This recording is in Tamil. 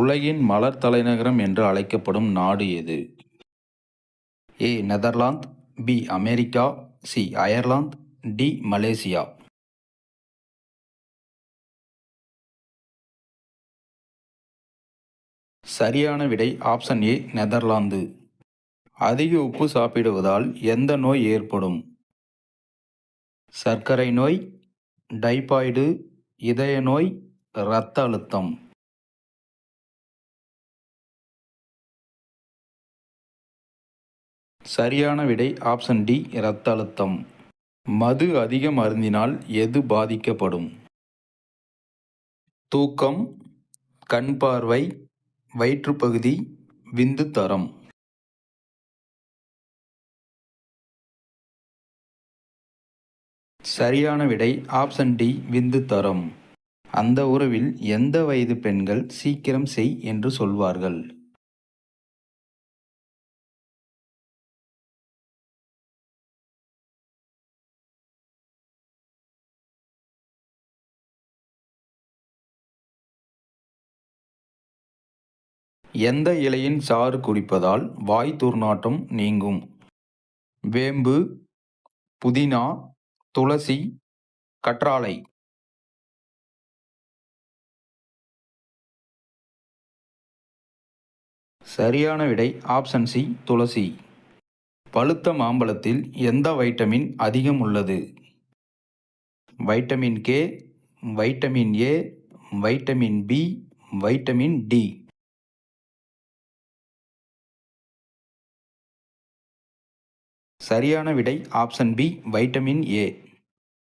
உலகின் மலர் தலைநகரம் என்று அழைக்கப்படும் நாடு எது? A Netherlands, B America, C Ireland, D Malaysia. சரியான விடை ஆப்ஷன் ஏ நெதர்லாந்து. அதிக உப்பு சாப்பிடுவதால் எந்த நோய் ஏற்படும்? சர்க்கரை நோய், டைபாய்டு, இதய நோய், இரத்த அழுத்தம். சரியான விடை ஆப்ஷன் டி இரத்த அழுத்தம். மது அதிகம் அருந்தினால் எது பாதிக்கப்படும்? தூக்கம், கண் பார்வை, வயிற்றுப்பகுதி, விந்து தரம். சரியான விடை ஆப்ஷன் டி விந்து தரம். அந்த உறவில் எந்த வயது பெண்கள் சீக்கிரம் செய் என்று சொல்வார்கள்? எந்த இலையின் சாறு குடிப்பதால் வாய் துர்நாற்றம் நீங்கும்? வேம்பு, புதினா, துளசி, கற்றாழை. சரியான விடை ஆப்ஷன் சி துளசி. பழுத்த மாம்பழத்தில் எந்த வைட்டமின் அதிகம் உள்ளது? Vitamin K, vitamin A, vitamin B, vitamin D. சரியான விடை ஆப்ஷன் பி வைட்டமின் ஏ.